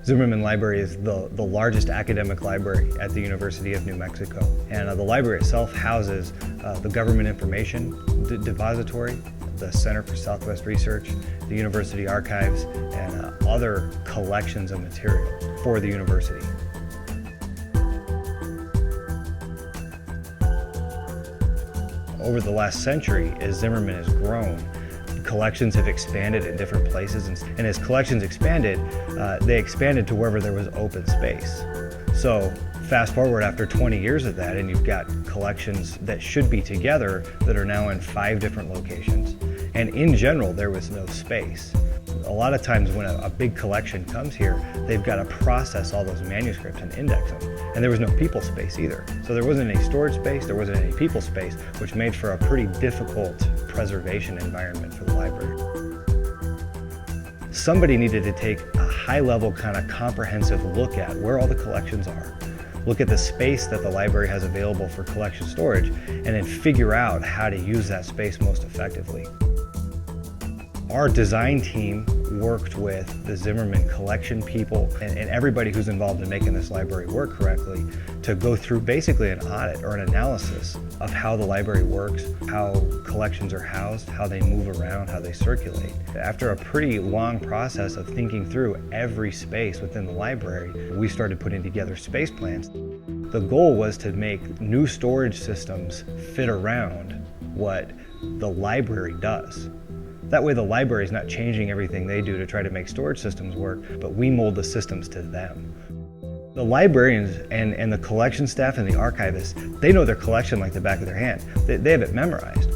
Zimmerman Library is the largest academic library at the University of New Mexico. And the library itself houses the Government Information Depository, the Center for Southwest Research, the University Archives, and other collections of material for the university. Over the last century, as Zimmerman has grown, collections have expanded in different places, and as collections expanded, they expanded to wherever there was open space. So fast forward after 20 years of that, and you've got collections that should be together that are now in 5 different locations. And in general, there was no space. A lot of times when a big collection comes here, they've got to process all those manuscripts and index them. And there was no people space either. So there wasn't any storage space, there wasn't any people space, which made for a pretty difficult preservation environment for the library. Somebody needed to take a high-level kind of comprehensive look at where all the collections are, look at the space that the library has available for collection storage, and then figure out how to use that space most effectively. Our design team worked with the Zimmerman collection people and everybody who's involved in making this library work correctly to go through basically an audit or an analysis of how the library works, how collections are housed, how they move around, how they circulate. After a pretty long process of thinking through every space within the library, we started putting together space plans. The goal was to make new storage systems fit around what the library does. That way the library is not changing everything they do to try to make storage systems work, but we mold the systems to them. The librarians and the collection staff and the archivists, they know their collection like the back of their hand. They have it memorized.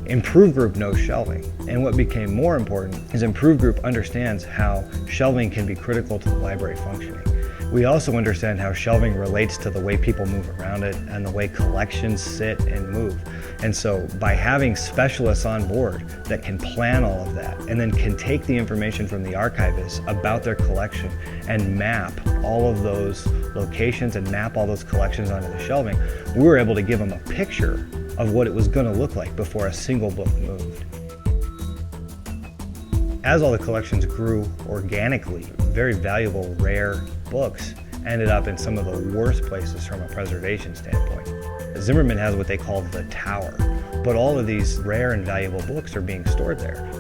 Improve Group knows shelving, and what became more important is Improve Group understands how shelving can be critical to the library functioning. We also understand how shelving relates to the way people move around it and the way collections sit and move. And so by having specialists on board that can plan all of that and then can take the information from the archivists about their collection and map all of those locations and map all those collections onto the shelving, we were able to give them a picture of what it was going to look like before a single book moved. As all the collections grew organically, very valuable, rare books ended up in some of the worst places from a preservation standpoint. Zimmerman has what they call the tower, but all of these rare and valuable books are being stored there.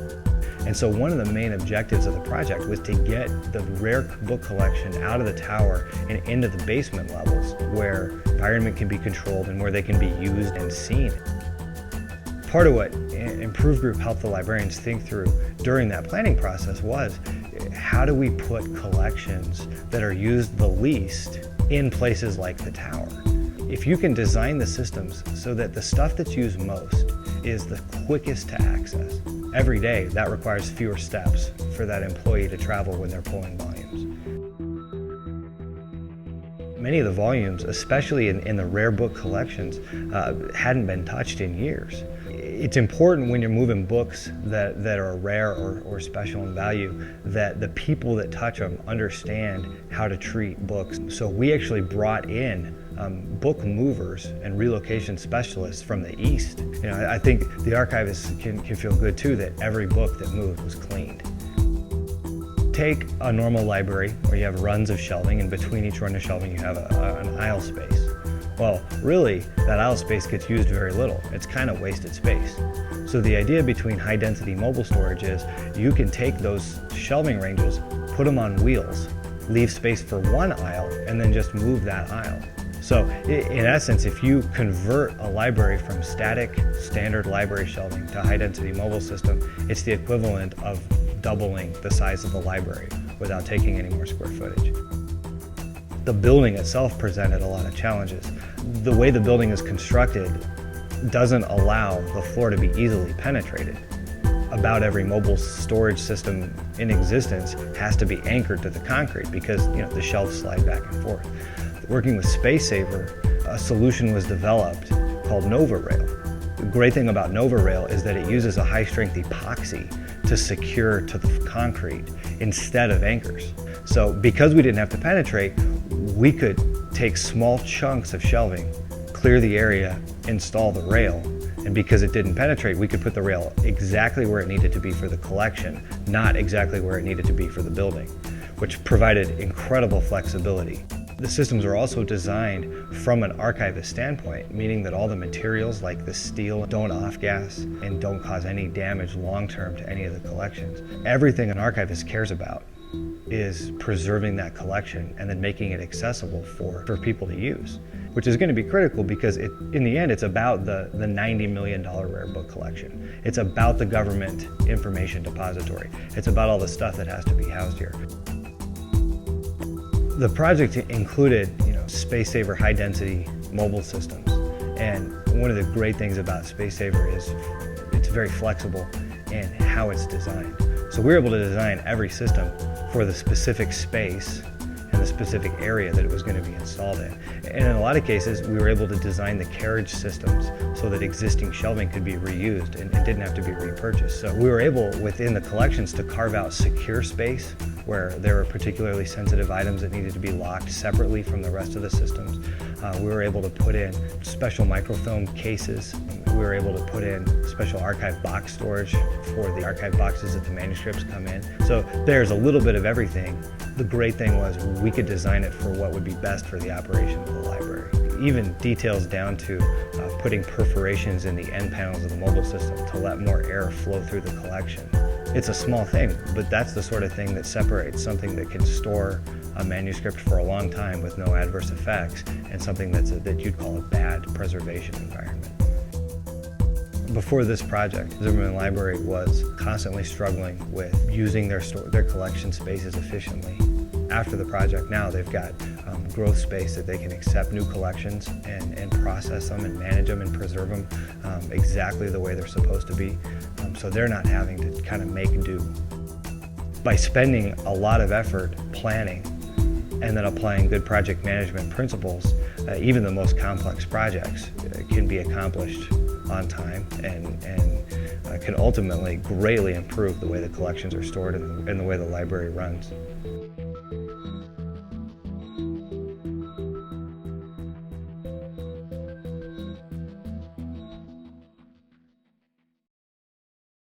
And so one of the main objectives of the project was to get the rare book collection out of the tower and into the basement levels where environment can be controlled and where they can be used and seen. Part of what Improve Group helped the librarians think through during that planning process was, how do we put collections that are used the least in places like the tower? If you can design the systems so that the stuff that's used most is the quickest to access, every day that requires fewer steps for that employee to travel when they're pulling volumes. Many of the volumes, especially in the rare book collections, hadn't been touched in years. It's important when you're moving books that are rare or special in value that the people that touch them understand how to treat books. So we actually brought in book movers and relocation specialists from the East. You know, I think the archivists can feel good too that every book that moved was cleaned. Take a normal library where you have runs of shelving, and between each run of shelving you have an aisle space. Well, really, that aisle space gets used very little. It's kind of wasted space. So the idea between high-density mobile storage is you can take those shelving ranges, put them on wheels, leave space for one aisle, and then just move that aisle. So in essence, if you convert a library from static, standard library shelving to high-density mobile system, it's the equivalent of doubling the size of the library without taking any more square footage. The building itself presented a lot of challenges. The way the building is constructed doesn't allow the floor to be easily penetrated. About every mobile storage system in existence has to be anchored to the concrete because the shelves slide back and forth. Working with Space Saver, a solution was developed called NovaRail. The great thing about NovaRail is that it uses a high-strength epoxy to secure to the concrete instead of anchors. So because we didn't have to penetrate, we could take small chunks of shelving, clear the area, install the rail, and because it didn't penetrate, we could put the rail exactly where it needed to be for the collection, not exactly where it needed to be for the building. which provided incredible flexibility. The systems are also designed from an archivist standpoint, meaning that all the materials like the steel don't off-gas and don't cause any damage long-term to any of the collections. Everything an archivist cares about is preserving that collection and then making it accessible for people to use, which is going to be critical because in the end, it's about the $90 million rare book collection. It's about the government information depository. It's about all the stuff that has to be housed here. The project included, Space Saver high-density mobile systems, and one of the great things about Space Saver is it's very flexible in how it's designed. So we were able to design every system for the specific space and the specific area that it was going to be installed in. And in a lot of cases, we were able to design the carriage systems so that existing shelving could be reused and didn't have to be repurchased. So we were able, within the collections, to carve out secure space where there were particularly sensitive items that needed to be locked separately from the rest of the systems. We were able to put in special microfilm cases. We were able to put in special archive box storage for the archive boxes that the manuscripts come in. So there's a little bit of everything. The great thing was we could design it for what would be best for the operation of the library. Even details down to putting perforations in the end panels of the mobile system to let more air flow through the collection. It's a small thing, but that's the sort of thing that separates something that can store a manuscript for a long time with no adverse effects and something that you'd call a bad preservation environment. Before this project, Zimmerman Library was constantly struggling with using their collection spaces efficiently. After the project now, they've got growth space that they can accept new collections and process them and manage them and preserve them exactly the way they're supposed to be. So they're not having to kind of make do. By spending a lot of effort planning and then applying good project management principles, even the most complex projects can be accomplished on time and can ultimately greatly improve the way the collections are stored and the way the library runs.